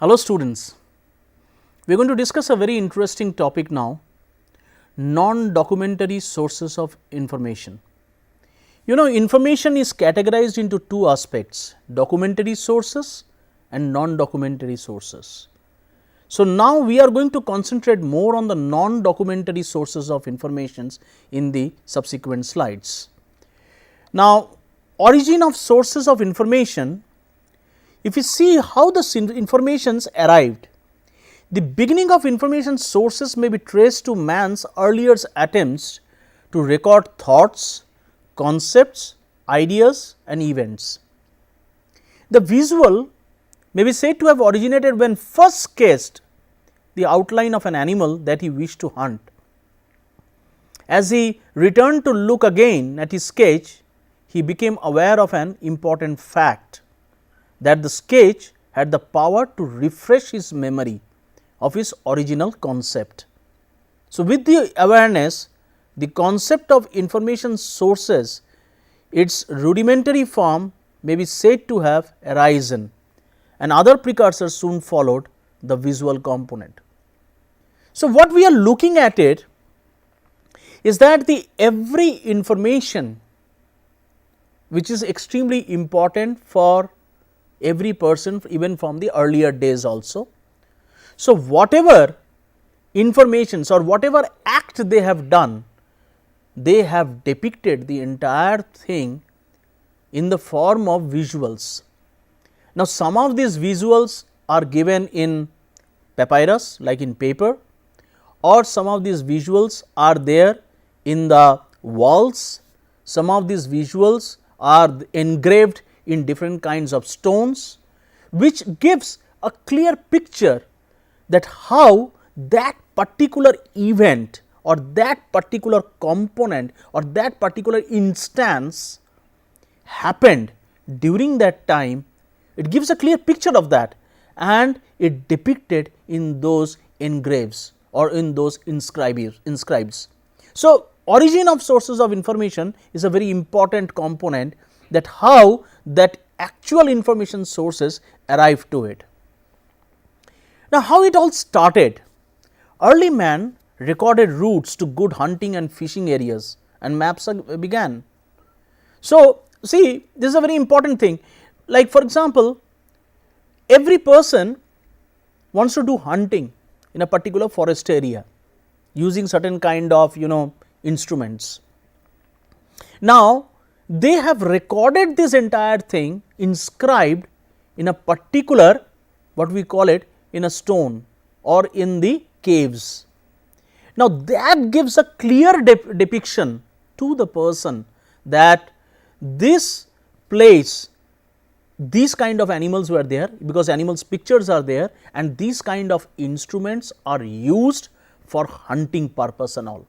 Hello students, we are going to discuss a very interesting topic now, non-documentary sources of information. You know, information is categorized into two aspects, documentary sources and non-documentary sources. So, now we are going to concentrate more on the non-documentary sources of informations in the subsequent slides. Now, origin of sources of information, if you see how the informations arrived, the beginning of information sources may be traced to man's earlier attempts to record thoughts, concepts, ideas and events. The visual may be said to have originated when first sketched the outline of an animal that he wished to hunt. As he returned to look again at his sketch, he became aware of an important fact, that the sketch had the power to refresh his memory of his original concept. So, with the awareness, the concept of information sources, its rudimentary form may be said to have arisen, and other precursors soon followed, the visual component. So, what we are looking at it is that the every information which is extremely important for every person, even from the earlier days also. So, whatever informations or whatever act they have done, they have depicted the entire thing in the form of visuals. Now, some of these visuals are given in papyrus, like in paper, or some of these visuals are there in the walls, some of these visuals are engraved in different kinds of stones, which gives a clear picture that how that particular event or that particular component or that particular instance happened during that time. It gives a clear picture of that, and it depicted in those engraves or in those inscribes. So, origin of sources of information is a very important component, that how that actual information sources arrived to it. Now, how it all started? Early man recorded routes to good hunting and fishing areas, and maps began. So, see, this is a very important thing, like for example, every person wants to do hunting in a particular forest area using certain kind of instruments. Now, they have recorded this entire thing inscribed in a particular, what we call it, in a stone or in the caves. Now, that gives a clear depiction to the person that this place, these kind of animals were there, because animals pictures are there, and these kind of instruments are used for hunting purpose and all.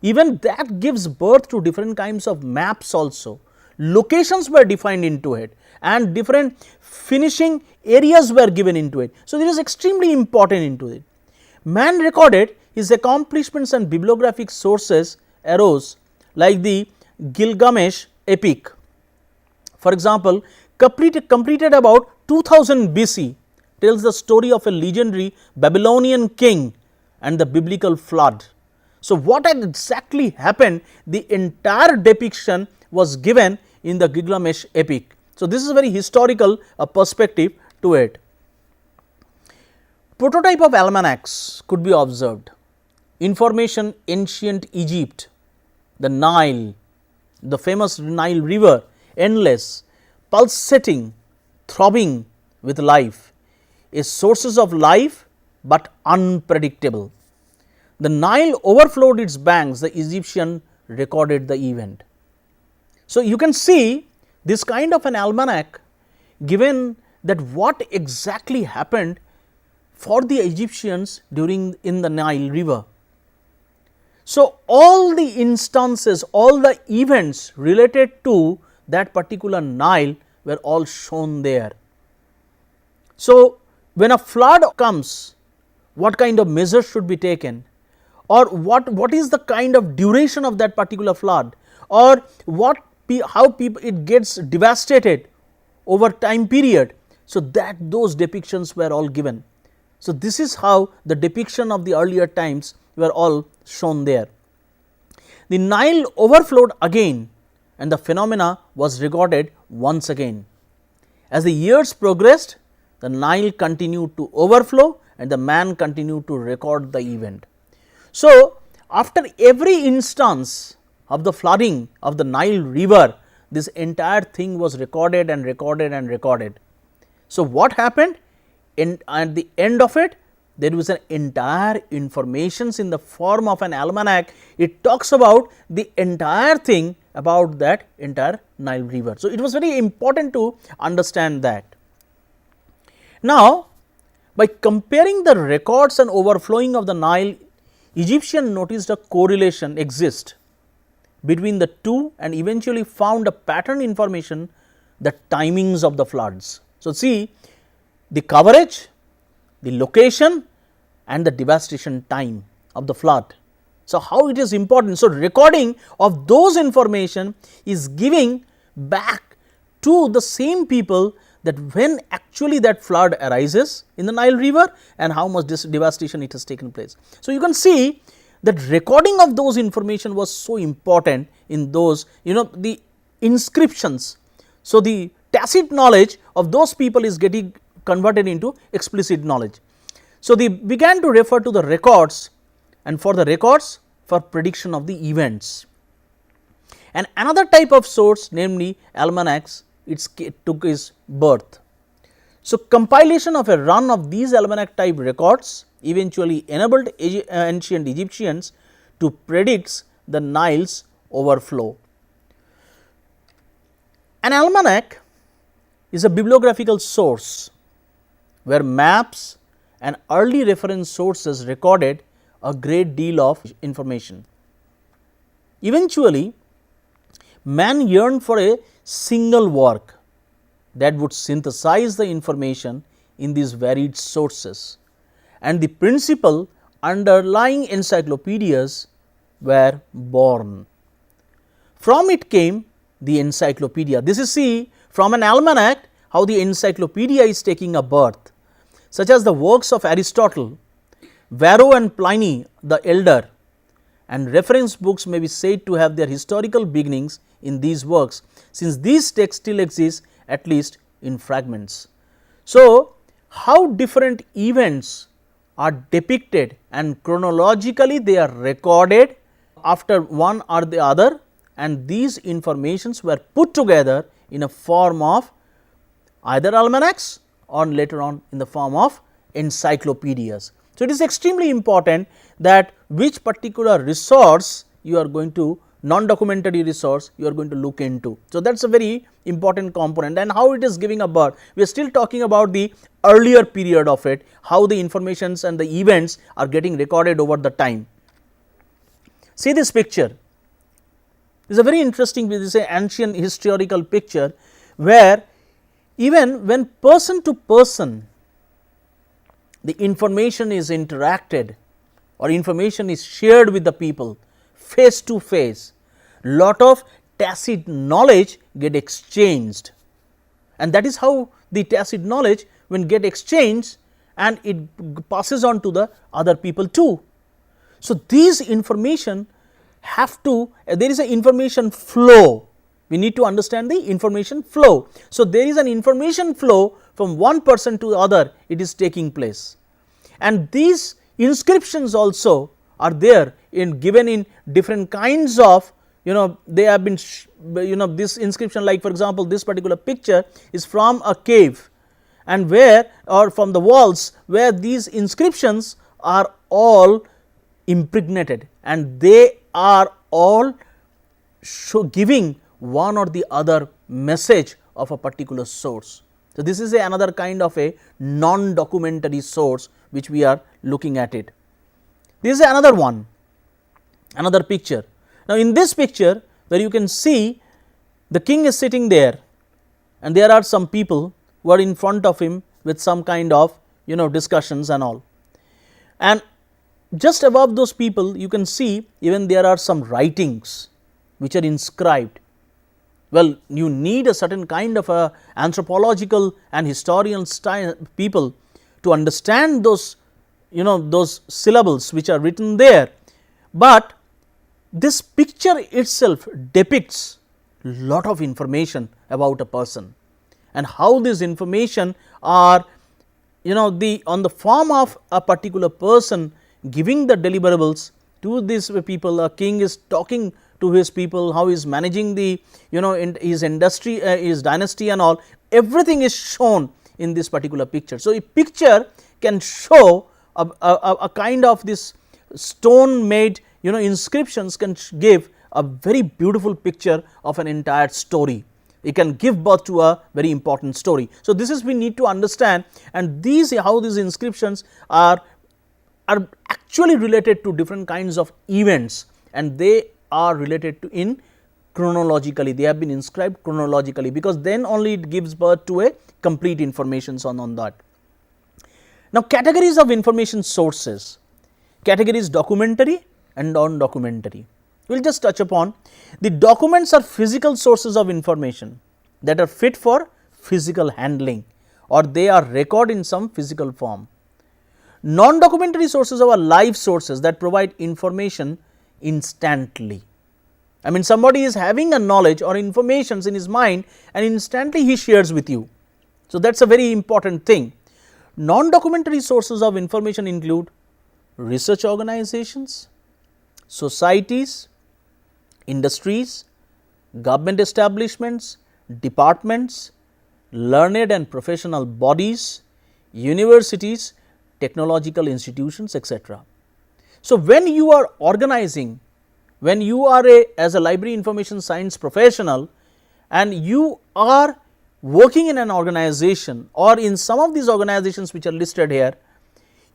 Even that gives birth to different kinds of maps also. Locations were defined into it, and different finishing areas were given into it. So, this is extremely important into it. Man recorded his accomplishments and bibliographic sources arose like the Gilgamesh epic. For example, completed about 2000 BC, tells the story of a legendary Babylonian king and the biblical flood. So, what exactly happened, the entire depiction was given in the Gilgamesh epic. So, this is a very historical perspective to it. Prototype of almanacs could be observed. Information ancient Egypt, the Nile, the famous Nile river, endless, pulsating, throbbing with life, is sources of life but unpredictable. The Nile overflowed its banks, the Egyptian recorded the event. So, you can see this kind of an almanac given that what exactly happened for the Egyptians during in the Nile river. So, all the instances, all the events related to that particular Nile were all shown there. So, when a flood comes, what kind of measures should be taken, or what is the kind of duration of that particular flood, or how people it gets devastated over time period. So, that those depictions were all given. So, this is how the depiction of the earlier times were all shown there. The Nile overflowed again and the phenomena was recorded once again. As the years progressed, the Nile continued to overflow and the man continued to record the event. So, after every instance of the flooding of the Nile river, this entire thing was recorded and recorded and recorded. So, what happened? At the end of it, there was an entire informations in the form of an almanac. It talks about the entire thing about that entire Nile river. So, it was very important to understand that. Now, by comparing the records and overflowing of the Nile, Egyptian noticed a correlation exists between the two and eventually found a pattern information, the timings of the floods. So, see the coverage, the location and the devastation time of the flood. So, how it is important. So, recording of those information is giving back to the same people that when actually that flood arises in the Nile river and how much devastation it has taken place. So, you can see that recording of those information was so important in those the inscriptions. So, the tacit knowledge of those people is getting converted into explicit knowledge. So, they began to refer to the records and for the records for prediction of the events. And another type of source, namely almanacs, it took its birth. So, compilation of a run of these almanac type records eventually enabled ancient Egyptians to predict the Nile's overflow. An almanac is a bibliographical source where maps and early reference sources recorded a great deal of information. Eventually, man yearned for a single work that would synthesize the information in these varied sources, and the principle underlying encyclopedias were born. From it came the encyclopedia. This is see from an almanac how the encyclopedia is taking a birth, such as the works of Aristotle, Varro and Pliny the Elder, and reference books may be said to have their historical beginnings in these works, since these texts still exist at least in fragments. So, how different events are depicted and chronologically they are recorded after one or the other, and these informations were put together in a form of either almanacs or later on in the form of encyclopedias. So, it is extremely important that which particular resource you are going to non-documentary resource you are going to look into. So, that is a very important component, and how it is giving a birth. We are still talking about the earlier period of it, how the informations and the events are getting recorded over the time. See this picture. This is a very interesting, this is an ancient historical picture where even when person to person the information is interacted or information is shared with the people face to face, lot of tacit knowledge get exchanged, and that is how the tacit knowledge when get exchanged and it passes on to the other people too. So, these information have to there is an information flow. We need to understand the information flow. So, there is an information flow from one person to the other, it is taking place, and these inscriptions also are there in given in different kinds of they have been this inscription, like for example, this particular picture is from a cave and where or from the walls where these inscriptions are all impregnated and they are all giving one or the other message of a particular source. So, this is another kind of a non-documentary source which we are looking at it. This is another one, another picture. Now, in this picture where you can see the king is sitting there and there are some people who are in front of him with some kind of discussions and all, and just above those people you can see even there are some writings which are inscribed. Well, you need a certain kind of a anthropological and historian style people to understand those, those syllables which are written there, but this picture itself depicts lot of information about a person and how this information are, on the form of a particular person giving the deliverables to these people. A king is talking to his people, how he is managing the, in his industry, his dynasty and all, everything is shown in this particular picture. So, a picture can show a kind of this stone made, inscriptions can give a very beautiful picture of an entire story. It can give birth to a very important story. So, this is we need to understand, and these how these inscriptions are actually related to different kinds of events, and they are related to in chronologically, they have been inscribed chronologically, because then only it gives birth to a complete information on that. Now, categories of information sources, categories documentary and non-documentary. We will just touch upon the documents are physical sources of information that are fit for physical handling, or they are record in some physical form. Non-documentary sources are live sources that provide information instantly. I mean, somebody is having a knowledge or informations in his mind and instantly he shares with you. So, that is a very important thing. Non-documentary sources of information include research organizations, societies, industries, government establishments, departments, learned and professional bodies, universities, technological institutions, etc. So, when you are organizing, when you are as a library information science professional and you are working in an organization or in some of these organizations which are listed here,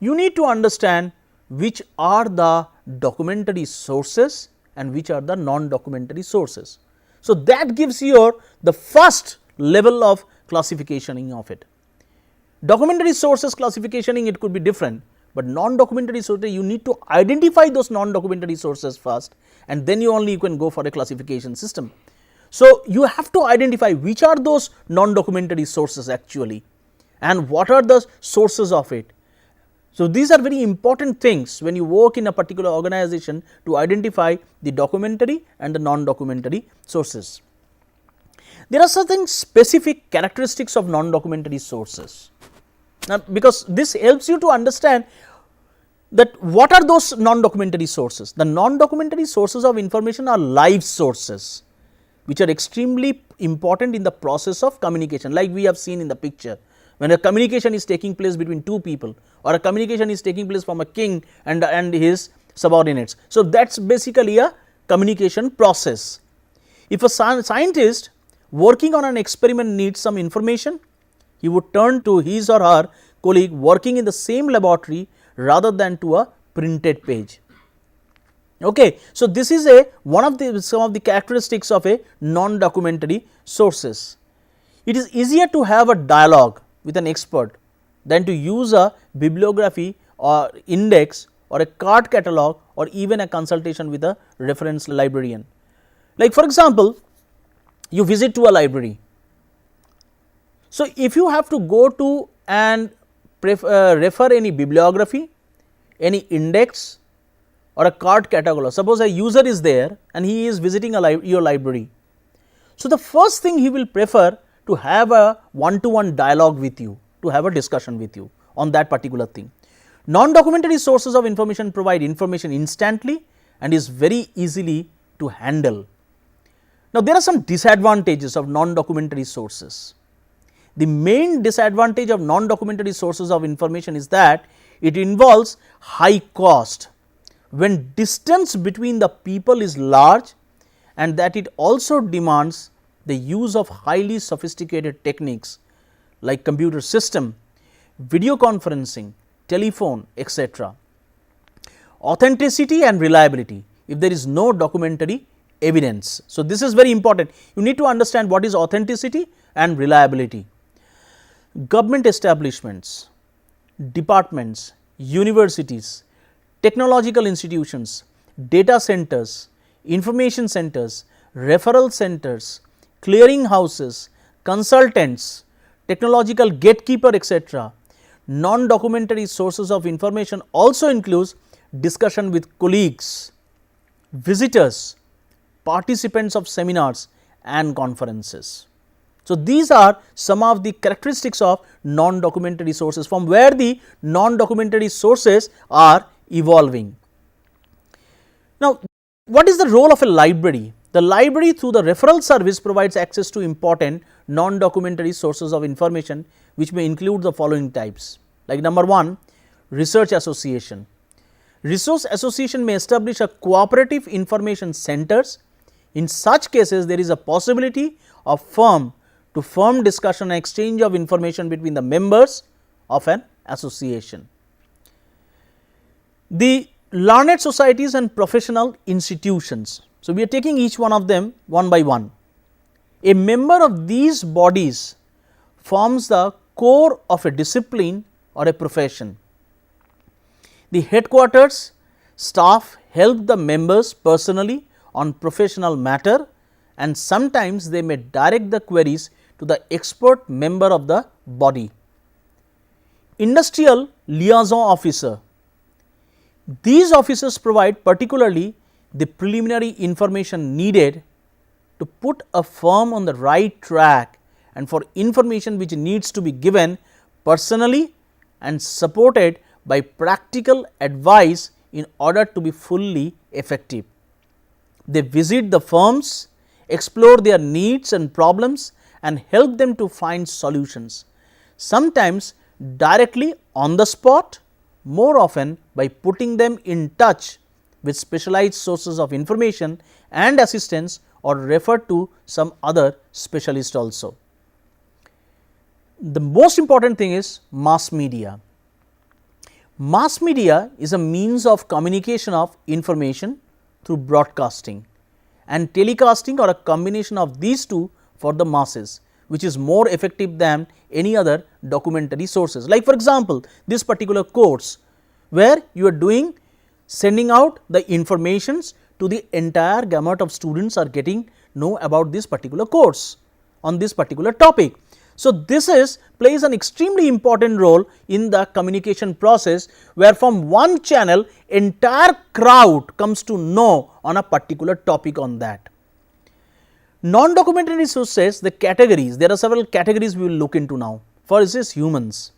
you need to understand which are the documentary sources and which are the non-documentary sources. So, that gives you the first level of classificationing of it. Documentary sources classificationing, it could be different, but non-documentary sources you need to identify those non-documentary sources first, and then you can go for a classification system. So, you have to identify which are those non-documentary sources actually and what are the sources of it. So, these are very important things when you work in a particular organization to identify the documentary and the non-documentary sources. There are certain specific characteristics of non-documentary sources. Now, because this helps you to understand that what are those non-documentary sources. The non-documentary sources of information are live sources, which are extremely important in the process of communication, like we have seen in the picture. When a communication is taking place between two people, or a communication is taking place from a king and his subordinates. So, that is basically a communication process. If a scientist working on an experiment needs some information, he would turn to his or her colleague working in the same laboratory rather than to a printed page. Okay. So, this is one of the some of the characteristics of a non-documentary sources. It is easier to have a dialogue with an expert than to use a bibliography or index or a card catalog or even a consultation with a reference librarian. Like for example, you visit to a library. So, if you have to go to and refer any bibliography, any index or a card catalog, suppose a user is there and he is visiting your library. So, the first thing he will prefer to have a one-to-one dialogue with you, to have a discussion with you on that particular thing. Non-documentary sources of information provide information instantly and is very easily to handle. Now, there are some disadvantages of non-documentary sources. The main disadvantage of non-documentary sources of information is that it involves high cost when distance between the people is large, and that it also demands the use of highly sophisticated techniques like computer system, video conferencing, telephone, etc. Authenticity and reliability if there is no documentary evidence. So, this is very important. You need to understand what is authenticity and reliability. Government establishments, departments, universities, technological institutions, data centers, information centers, referral centers, clearing houses, consultants, technological gatekeeper, etc. Non-documentary sources of information also includes discussion with colleagues, visitors, participants of seminars and conferences. So, these are some of the characteristics of non-documentary sources, from where the non-documentary sources are evolving. Now, what is the role of a library? The library, through the referral service, provides access to important non-documentary sources of information, which may include the following types. Like number 1, research association. Resource association may establish a cooperative information centers. In such cases, there is a possibility of firm to firm discussion and exchange of information between the members of an association. The learned societies and professional institutions. So, we are taking each one of them one by one. A member of these bodies forms the core of a discipline or a profession. The headquarters staff help the members personally on professional matter, and sometimes they may direct the queries to the expert member of the body. Industrial liaison officer. These officers provide particularly the preliminary information needed to put a firm on the right track and for information which needs to be given personally and supported by practical advice in order to be fully effective. They visit the firms, explore their needs and problems and help them to find solutions, sometimes directly on the spot, more often by putting them in touch with specialized sources of information and assistance, or refer to some other specialist also. The most important thing is mass media. Mass media is a means of communication of information through broadcasting and telecasting, or a combination of these two for the masses, which is more effective than any other documentary sources. Like for example, this particular course where you are sending out the informations to the entire gamut of students are getting know about this particular course on this particular topic. So, this plays an extremely important role in the communication process, where from one channel entire crowd comes to know on a particular topic on that. Non-documentary sources, the categories, there are several categories we will look into now. First is humans.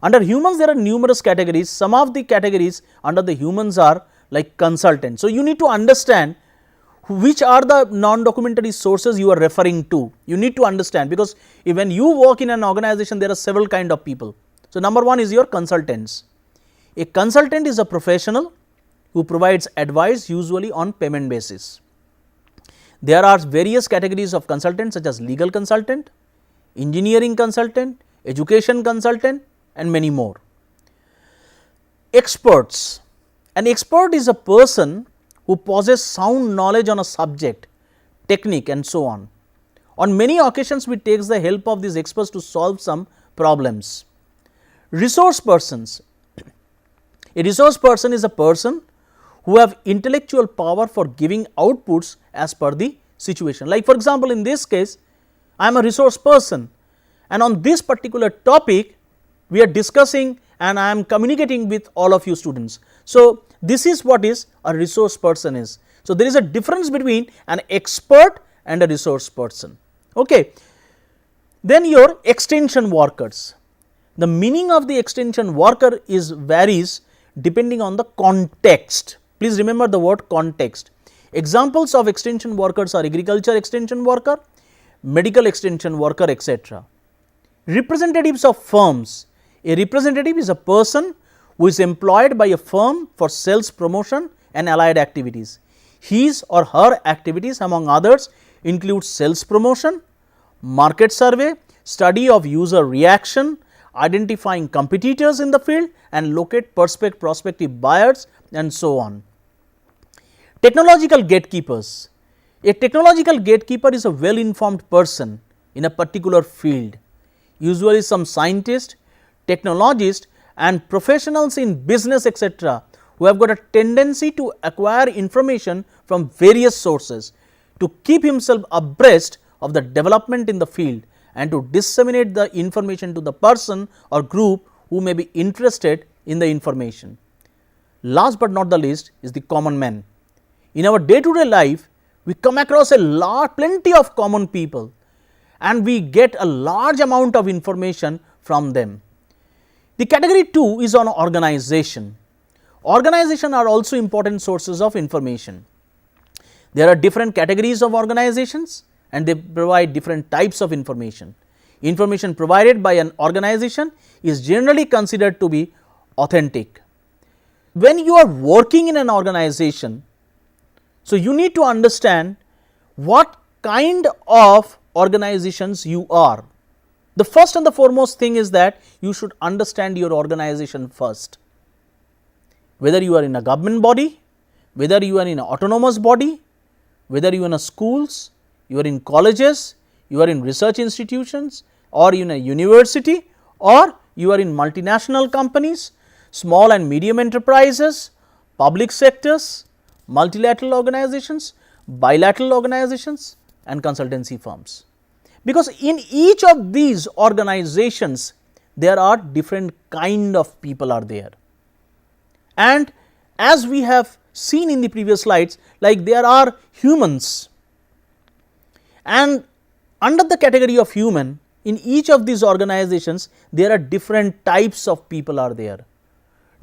Under humans there are numerous categories. Some of the categories under the humans are like consultants. So, you need to understand which are the non-documentary sources you are referring to. You need to understand, because when you work in an organization there are several kind of people. So, number 1 is your consultants. A consultant is a professional who provides advice, usually on payment basis. There are various categories of consultants such as legal consultant, engineering consultant, education consultant and many more. Experts. An expert is a person who possesses sound knowledge on a subject, technique and so on. On many occasions we take the help of these experts to solve some problems. Resource persons. A resource person is a person who have intellectual power for giving outputs as per the situation. Like for example, in this case I am a resource person, and on this particular topic we are discussing and I am communicating with all of you students. So, this is what is a resource person is. So, there is a difference between an expert and a resource person. Okay. Then your extension workers. The meaning of the extension worker is varies depending on the context. Please remember the word context. Examples of extension workers are agriculture extension worker, medical extension worker, etc. Representatives of firms. A representative is a person who is employed by a firm for sales, promotion and allied activities. His or her activities among others include sales promotion, market survey, study of user reaction, identifying competitors in the field and locate prospective buyers and so on. Technological gatekeepers. A technological gatekeeper is a well informed person in a particular field, usually some scientist, technologist and professionals in business, etc., who have got a tendency to acquire information from various sources to keep himself abreast of the development in the field and to disseminate the information to the person or group who may be interested in the information. Last but not the least is the common man. In our day to day life, we come across plenty of common people and we get a large amount of information from them. The category 2 is on organization. Organization are also important sources of information. There are different categories of organizations and they provide different types of information. Information provided by an organization is generally considered to be authentic. When you are working in an organization, so you need to understand what kind of organizations you are. The first and the foremost thing is that you should understand your organization first. Whether you are in a government body, whether you are in an autonomous body, whether you are in a schools, you are in colleges, you are in research institutions or in a university or you are in multinational companies, small and medium enterprises, public sectors, multilateral organizations, bilateral organizations and consultancy firms. Because in each of these organizations there are different kind of people are there. And as we have seen in the previous slides, like there are humans, and under the category of human, in each of these organizations there are different types of people are there,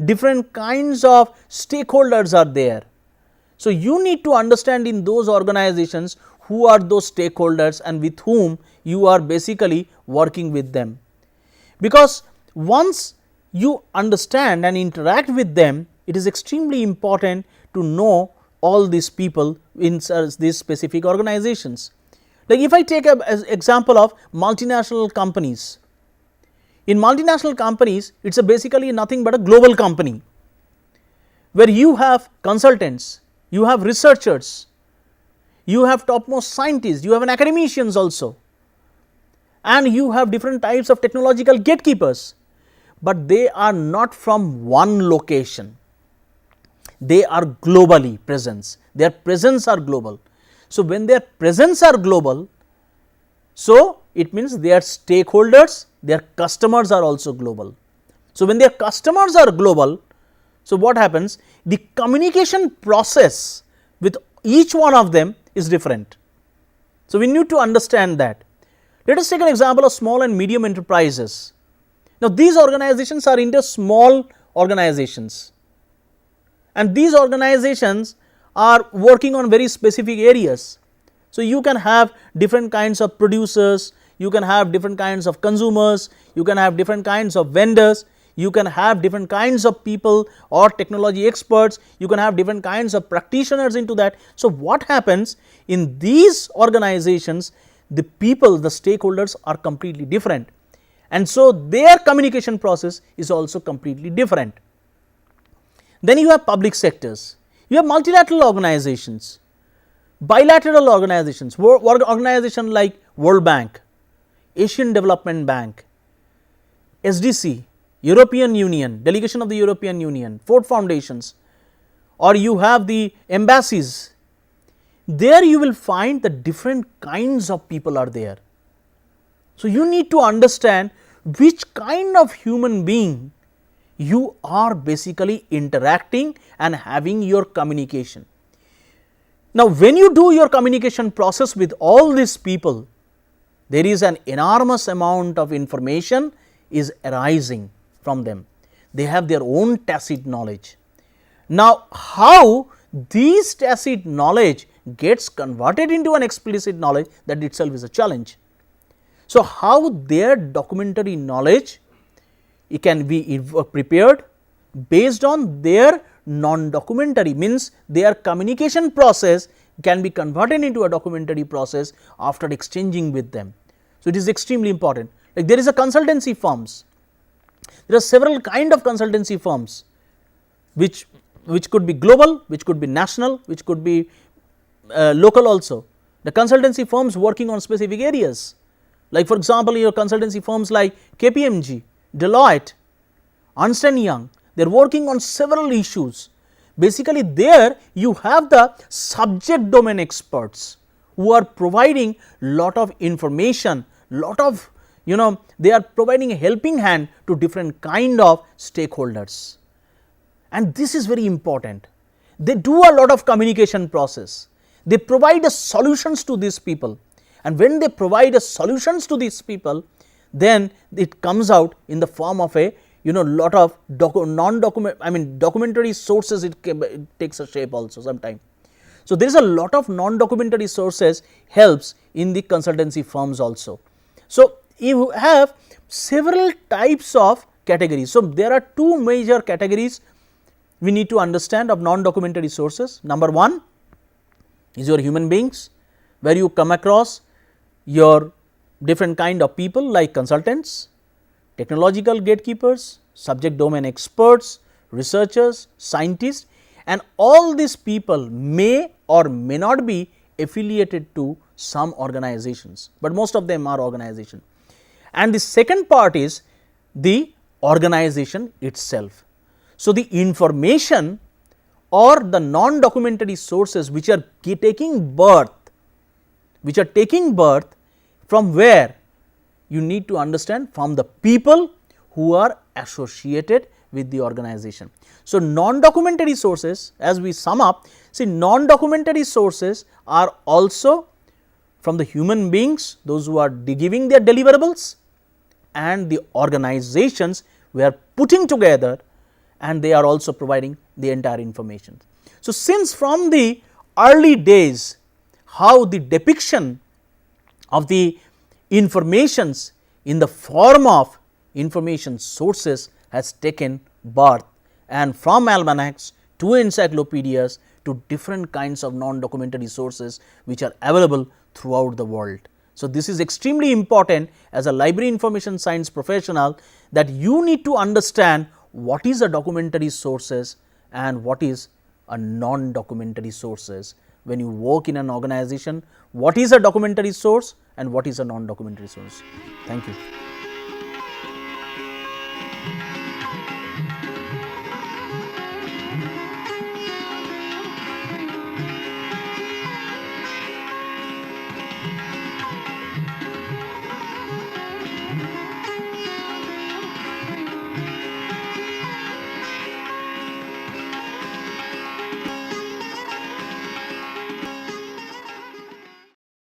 different kinds of stakeholders are there. So, you need to understand in those organizations who are those stakeholders and with whom you are basically working with them. Because once you understand and interact with them, it is extremely important to know all these people in these specific organizations. Like if I take an example of multinational companies. In multinational companies, it is basically nothing but a global company, where you have consultants, you have researchers, you have topmost scientists, you have an academicians also, and you have different types of technological gatekeepers, but they are not from one location. They are globally present, their presence are global. So, when their presence are global, so it means their stakeholders, their customers are also global. So, when their customers are global, so what happens? The communication process with each one of them is different. So, we need to understand that. Let us take an example of small and medium enterprises. Now, these organizations are into small organizations, and these organizations are working on very specific areas. So, you can have different kinds of producers, you can have different kinds of consumers, you can have different kinds of vendors, you can have different kinds of people or technology experts, you can have different kinds of practitioners into that. So, what happens in these organizations, the people, the stakeholders are completely different, and so their communication process is also completely different. Then you have public sectors, you have multilateral organizations, bilateral organizations, organizations like World Bank, Asian Development Bank, SDC, European Union, delegation of the European Union, Ford Foundations, or you have the embassies. There you will find the different kinds of people are there. So, you need to understand which kind of human being you are basically interacting and having your communication. Now, when you do your communication process with all these people, there is an enormous amount of information is arising from them. They have their own tacit knowledge. Now, how these tacit knowledge gets converted into an explicit knowledge, that itself is a challenge. So, how their documentary knowledge it can be prepared based on their non-documentary, means their communication process can be converted into a documentary process after exchanging with them. So, it is extremely important. Like there is a consultancy firms, there are several kind of consultancy firms which could be global, which could be national, which could be local also. The consultancy firms working on specific areas, like for example, your consultancy firms like KPMG, Deloitte, Ernst & Young, they are working on several issues. Basically, there you have the subject domain experts who are providing lot of information, lot of they are providing a helping hand to different kind of stakeholders, and this is very important. They do a lot of communication process, they provide the solutions to these people, and when they provide the solutions to these people, then it comes out in the form of a lot of documentary sources. It takes a shape also sometime. So, there is a lot of non-documentary sources helps in the consultancy firms also. So, you have several types of categories. So, there are two major categories we need to understand of non-documentary sources. Number one is your human beings, where you come across your different kind of people like consultants, technological gatekeepers, subject domain experts, researchers, scientists, and all these people may or may not be affiliated to some organizations, but most of them are organization. And the second part is the organization itself. So, the information or the non-documentary sources which are taking birth from where you need to understand, from the people who are associated with the organization. So, non-documentary sources, as we sum up, see, non-documentary sources are also from the human beings, those who are giving their deliverables, and the organizations we are putting together, and they are also providing the entire information. So, since from the early days how the depiction of the informations in the form of information sources has taken birth, and from almanacs to encyclopedias to different kinds of non-documentary sources which are available throughout the world. So, this is extremely important as a library information science professional, that you need to understand what is a documentary sources and what is a non-documentary sources. When you work in an organization, what is a documentary source and what is a non-documentary source. Thank you.